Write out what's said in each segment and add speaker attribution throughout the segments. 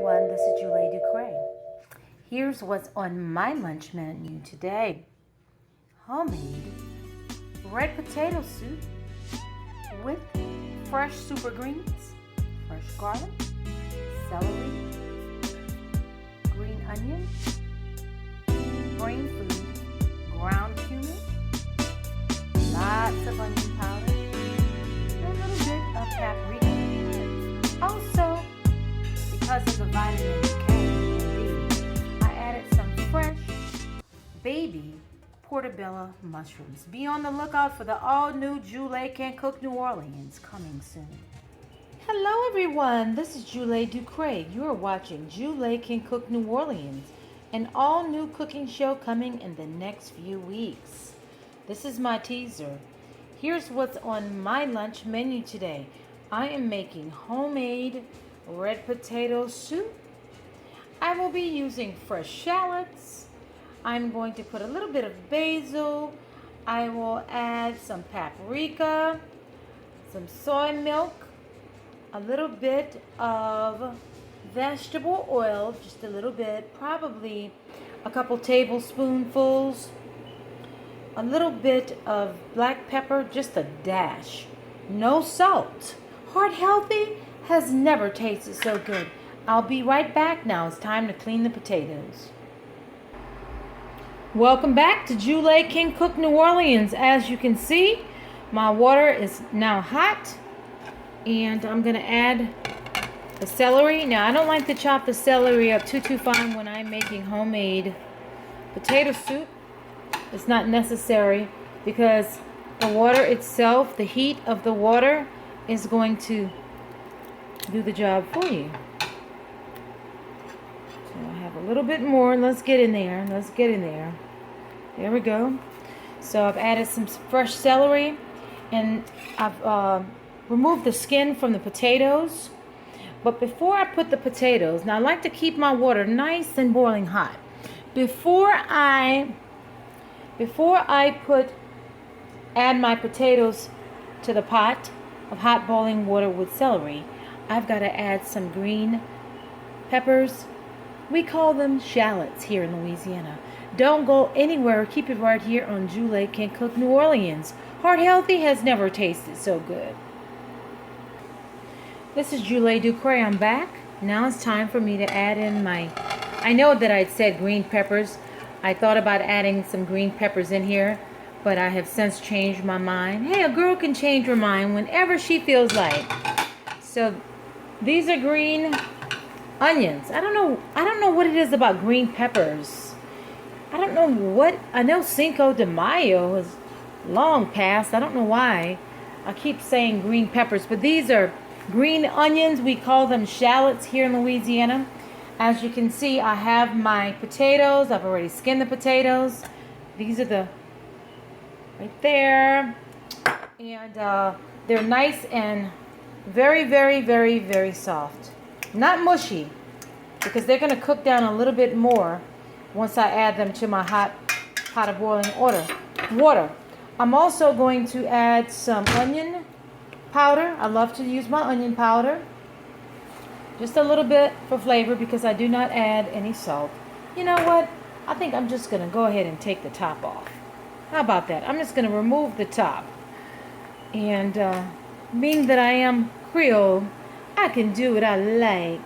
Speaker 1: everyone, this is JuLa. Here's what's on my lunch menu today. Homemade red potato soup with fresh super greens, fresh garlic, celery, green onion, brain food, ground cumin, lots of onion powder, a little bit of paprika. Also, because of the vitamin K and B, I added some fresh baby portobello mushrooms. Be on the lookout for the all-new JuLa Can Cook New Orleans coming soon. Hello everyone, this is JuLa. You are watching JuLa Can Cook New Orleans, an all-new cooking show coming in the next few weeks. This is my teaser. Here's what's on my lunch menu today. I am making homemade red potato soup. I will be using fresh shallots. I'm going to put a little bit of basil. I will add some paprika, some soy milk, a little bit of vegetable oil, just a little bit, probably a couple tablespoonfuls, a little bit of black pepper, just a dash, no salt. Heart healthy has never tasted so good. I'll be right back now. It's time to clean the potatoes. Welcome back to JuLa Can Cook New Orleans. As you can see, my water is now hot, and I'm going to add the celery. Now, I don't like to chop the celery up too fine when I'm making homemade potato soup. It's not necessary because the water itself, the heat of the water, is going to do the job for you. So I have a little bit more. Let's get in there. There we go. So I've added some fresh celery, and I've removed the skin from the potatoes. But before I put the potatoes, now I like to keep my water nice and boiling hot. Before I add my potatoes to the pot of hot boiling water with celery, I've got to add some green peppers. We call them shallots here in Louisiana. Don't go anywhere. Keep it right here on JuLa Can Cook New Orleans. Heart healthy has never tasted so good. This is JuLa. I'm back. Now it's time for me to add in I know that I'd said green peppers. I thought about adding some green peppers in here, but I have since changed my mind. Hey, a girl can change her mind whenever she feels like. So these are green onions. I don't know what it is about green peppers. I know Cinco de Mayo is long past. I don't know why I keep saying green peppers, but these are green onions. We call them shallots here in Louisiana. As you can see, I have my potatoes. I've already skinned the potatoes. These are right there, and they're nice and very, very, very, very soft. Not mushy, because they're going to cook down a little bit more once I add them to my hot pot of boiling water. I'm also going to add some onion powder. I love to use my onion powder. Just a little bit for flavor, because I do not add any salt. You know what? I think I'm just going to go ahead and take the top off. How about that? I'm just going to remove the top. And being that I am Creole, I can do what I like,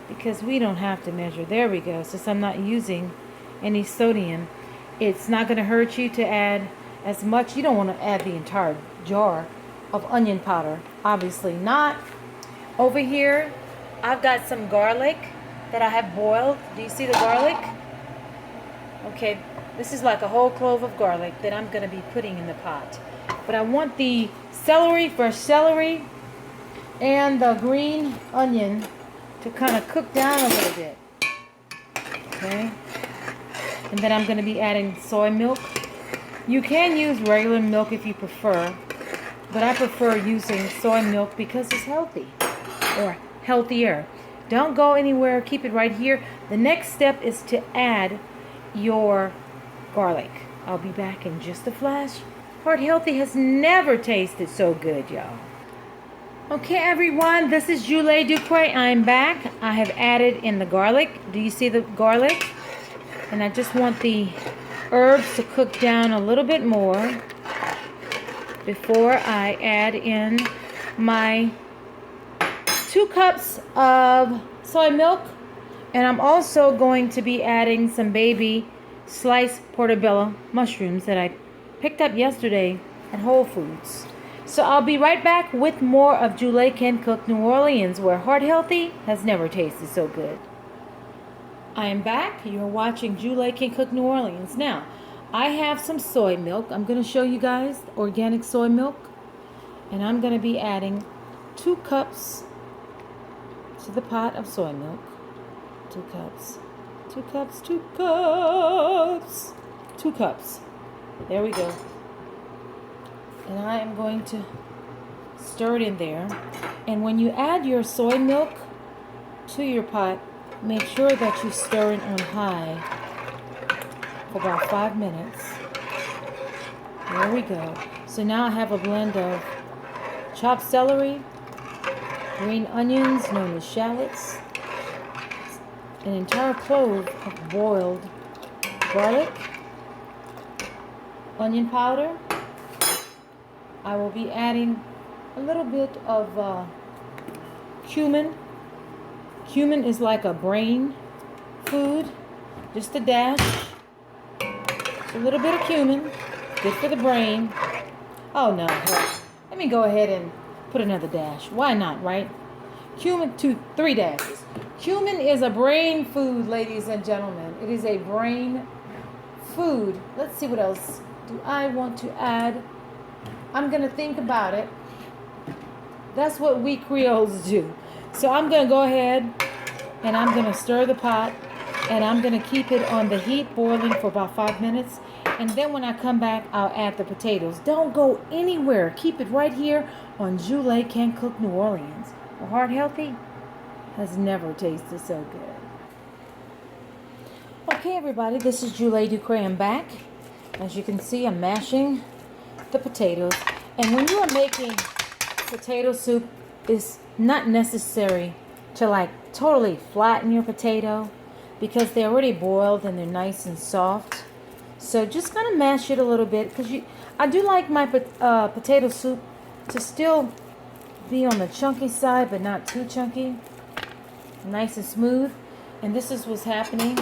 Speaker 1: because we don't have to measure. There we go. Since I'm not using any sodium, it's not going to hurt you to add as much. You don't want to add the entire jar of onion powder. Obviously not. Over here, I've got some garlic that I have boiled. Do you see the garlic? Okay, this is like a whole clove of garlic that I'm going to be putting in the pot. But I want the fresh celery, and the green onion to kind of cook down a little bit. Okay? And then I'm going to be adding soy milk. You can use regular milk if you prefer, but I prefer using soy milk because it's healthy, or healthier. Don't go anywhere. Keep it right here. The next step is to add your garlic. I'll be back in just a flash. Heart healthy has never tasted so good, y'all. Okay, everyone, this is JuLa. I'm back. I have added in the garlic. Do you see the garlic? And I just want the herbs to cook down a little bit more before I add in my 2 cups of soy milk. And I'm also going to be adding some baby sliced portobello mushrooms that I picked up yesterday at Whole Foods. So I'll be right back with more of JuLa Can Cook New Orleans, where heart healthy has never tasted so good. I am back. You're watching JuLa Can Cook New Orleans. Now, I have some soy milk. I'm going to show you guys organic soy milk. And I'm going to be adding 2 cups to the pot of soy milk. 2 cups. 2 cups, 2 cups. 2 cups. There we go. And I am going to stir it in there. And when you add your soy milk to your pot, make sure that you stir it on high for about 5 minutes. There we go. So now I have a blend of chopped celery, green onions known as shallots, an entire clove of boiled garlic, onion powder. I will be adding a little bit of cumin. Cumin is like a brain food, just a dash. A little bit of cumin, good for the brain. Oh no, let me go ahead and put another dash. Why not, right? Cumin, 3 dashes. Cumin is a brain food, ladies and gentlemen. It is a brain food. Let's see what else do I want to add. I'm going to think about it. That's what we Creoles do. So I'm going to go ahead and I'm going to stir the pot and I'm going to keep it on the heat boiling for about 5 minutes. And then when I come back, I'll add the potatoes. Don't go anywhere. Keep it right here on JuLa Can Cook New Orleans. A heart healthy has never tasted so good. Okay, everybody, this is JuLa. I'm back. As you can see, I'm mashing the potatoes. And when you are making potato soup, it's not necessary to like totally flatten your potato because they're already boiled and they're nice and soft. So just kind of mash it a little bit because I do like my potato soup to still be on the chunky side but not too chunky. Nice and smooth. And this is what's happening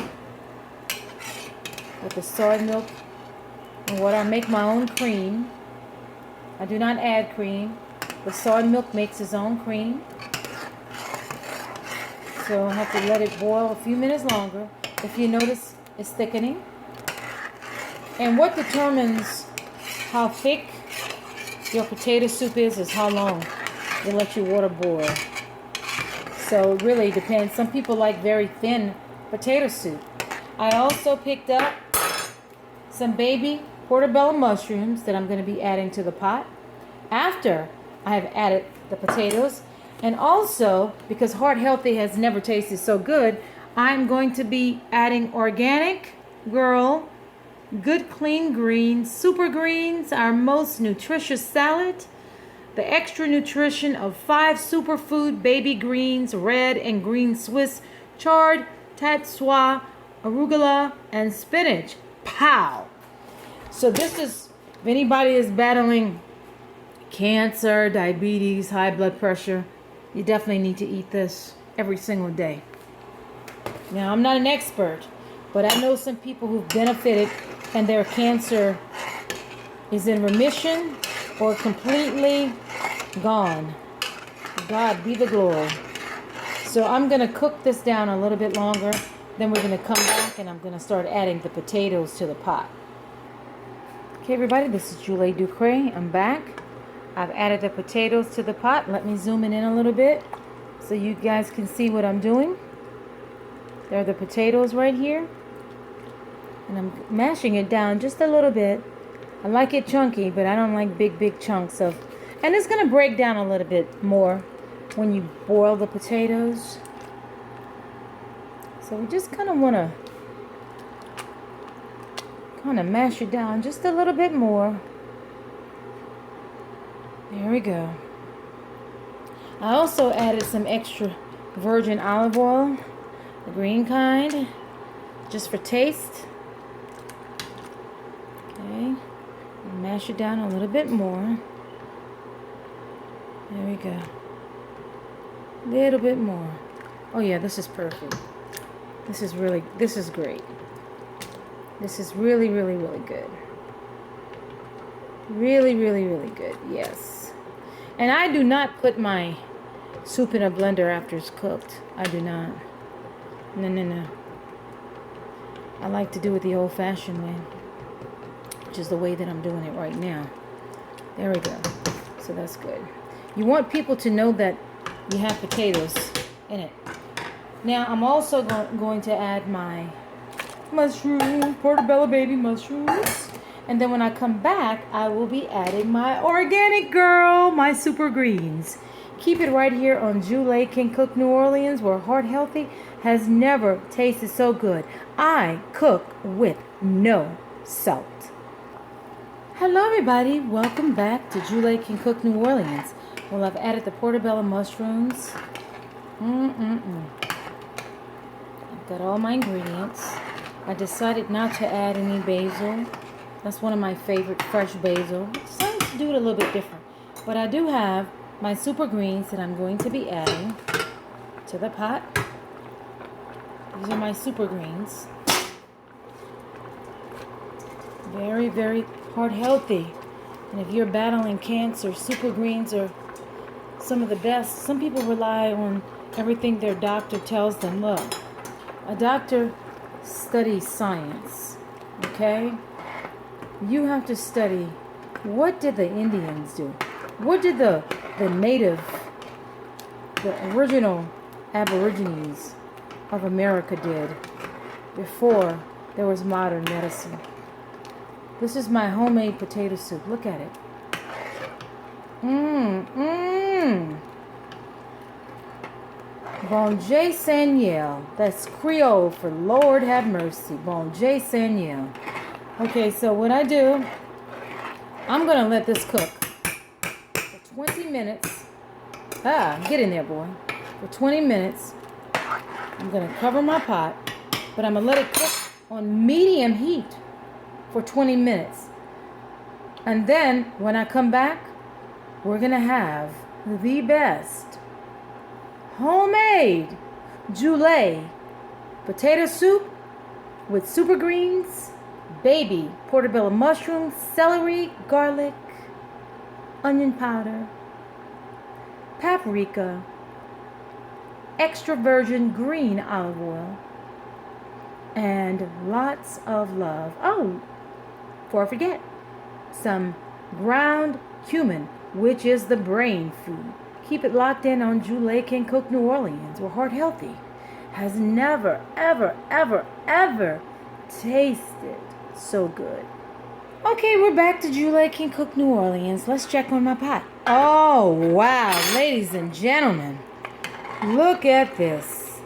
Speaker 1: with the soy milk and what I make my own cream. I do not add cream. The soy milk makes its own cream. So I have to let it boil a few minutes longer. If you notice, it's thickening. And what determines how thick your potato soup is how long you let your water boil. So it really depends. Some people like very thin potato soup. I also picked up some baby portobello mushrooms that I'm going to be adding to the pot after I have added the potatoes. And also, because heart healthy has never tasted so good, I'm going to be adding organic girl good clean greens, super greens, our most nutritious salad, the extra nutrition of 5 superfood baby greens, red and green Swiss chard, tatsois, arugula, and spinach. Pow! So this is, if anybody is battling cancer, diabetes, high blood pressure, you definitely need to eat this every single day. Now, I'm not an expert, but I know some people who've benefited and their cancer is in remission or completely gone. God be the glory. So I'm going to cook this down a little bit longer. Then we're going to come back and I'm going to start adding the potatoes to the pot. Okay, everybody, this is JuLa. I'm back. I've added the potatoes to the pot. Let me zoom in a little bit so you guys can see what I'm doing. There are the potatoes right here. And I'm mashing it down just a little bit. I like it chunky, but I don't like big chunks of... And it's going to break down a little bit more when you boil the potatoes. So we just kind of want to mash it down just a little bit more. There we go. I also added some extra virgin olive oil, the green kind, just for taste. Okay, mash it down a little bit more. There we go. A little bit more. Oh yeah, this is perfect. This is great. This is really, really, really good. Really, really, really good. Yes. And I do not put my soup in a blender after it's cooked. I do not. No. I like to do it the old-fashioned way, which is the way that I'm doing it right now. There we go. So that's good. You want people to know that you have potatoes in it. Now I'm also going to add my mushroom, portobello baby mushrooms. And then when I come back, I will be adding my organic girl, my super greens. Keep it right here on JuLa Can Cook New Orleans, where heart healthy has never tasted so good. I cook with no salt. Hello everybody, welcome back to JuLa Can Cook New Orleans. Well, I've added the portobello mushrooms. I've got all my ingredients. I decided not to add any basil. That's one of my favorite, fresh basil. I decided to do it a little bit different. But I do have my super greens that I'm going to be adding to the pot. These are my super greens. Very, very heart healthy. And if you're battling cancer, super greens are some of the best. Some people rely on everything their doctor tells them. Look, a doctor studies science, okay? You have to study, what did the Indians do? What did the original Aborigines of America did before there was modern medicine? This is my homemade potato soup. Look at it. Bon J. Saniel. That's Creole for Lord have mercy. Bon J. Saniel. Okay, so what I do, I'm going to let this cook for 20 minutes. Get in there, boy. For 20 minutes. I'm going to cover my pot, but I'm going to let it cook on medium heat for 20 minutes. And then when I come back, we're going to have the best homemade JuLa potato soup with super greens, baby portobello mushrooms, celery, garlic, onion powder, paprika, extra virgin green olive oil, and lots of love. Oh, before I forget, some ground cumin, which is the brain food. Keep it locked in on JuLa Can Cook New Orleans, where heart healthy has never, ever, ever, ever tasted so good. Okay, we're back to JuLa Can Cook New Orleans. Let's check on my pot. Oh, wow, ladies and gentlemen. Look at this.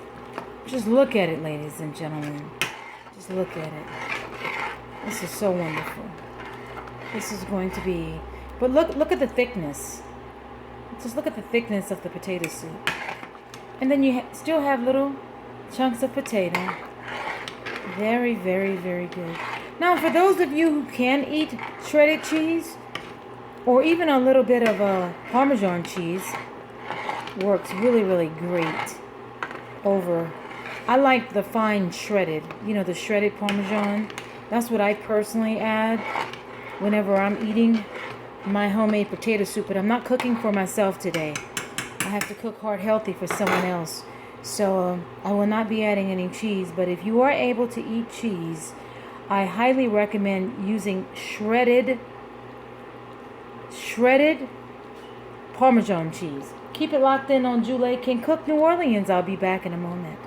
Speaker 1: Just look at it, ladies and gentlemen. Just look at it. This is so wonderful. This is going to be... But look at the thickness. Just look at the thickness of the potato soup. And then you still have little chunks of potato. Very, very, very good. Now, for those of you who can eat shredded cheese, or even a little bit of Parmesan cheese, works really, really great over. I like the fine shredded, the shredded Parmesan. That's what I personally add whenever I'm eating my homemade potato soup, but I'm not cooking for myself today. I have to cook heart healthy for someone else. So I will not be adding any cheese, but if you are able to eat cheese, I highly recommend using shredded Parmesan cheese. Keep it locked in on JuLa Can Cook New Orleans. I'll be back in a moment.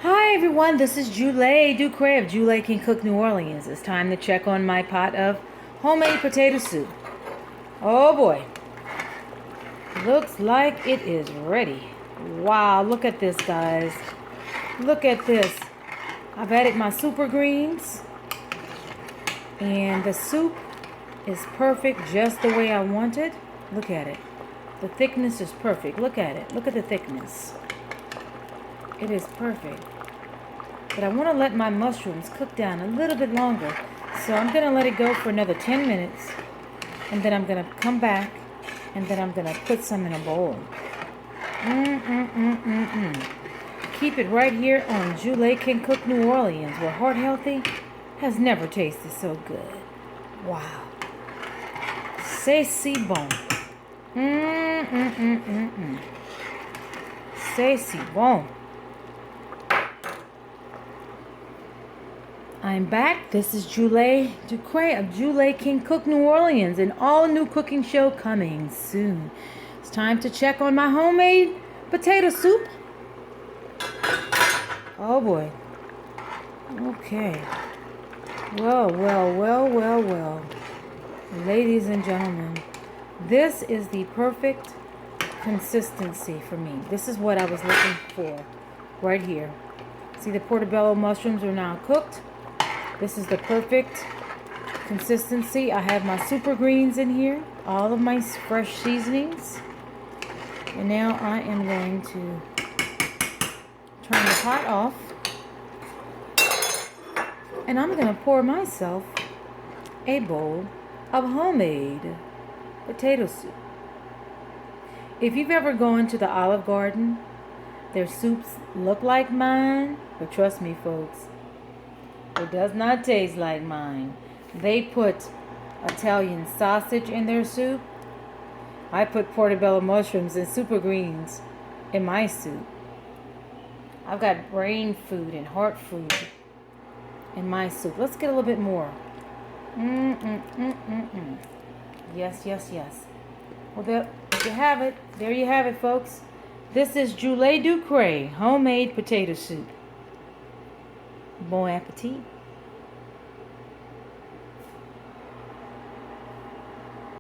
Speaker 1: Hi everyone, this is JuLa Ducre of JuLa Can Cook New Orleans. It's time to check on my pot of homemade potato soup. Oh boy. Looks like it is ready. Wow, look at this, guys. Look at this. I've added my super greens. And the soup is perfect just the way I want it. Look at it. The thickness is perfect. Look at it. Look at the thickness. It is perfect. But I want to let my mushrooms cook down a little bit longer. So I'm going to let it go for another 10 minutes. And then I'm going to come back. And then I'm going to put some in a bowl. Keep it right here on JuLa Can Cook New Orleans, where heart healthy has never tasted so good. Wow. C'est si bon. C'est si bon. I'm back. This is JuLa Ducray of JuLa Can Cook New Orleans, an all-new cooking show coming soon. It's time to check on my homemade potato soup. Oh boy. Okay. Well. Ladies and gentlemen, this is the perfect consistency for me. This is what I was looking for right here. See, the portobello mushrooms are now cooked. This is the perfect consistency. I have my super greens in here, all of my fresh seasonings. And now I am going to turn the pot off. And I'm going to pour myself a bowl of homemade potato soup. If you've ever gone to the Olive Garden, their soups look like mine, but trust me, folks, it does not taste like mine. They put Italian sausage in their soup. I put portobello mushrooms and super greens in my soup. I've got brain food and heart food in my soup. Let's get a little bit more. Yes. Well, there you have it, folks. This is JuLa Ducray homemade potato soup. Bon appetit.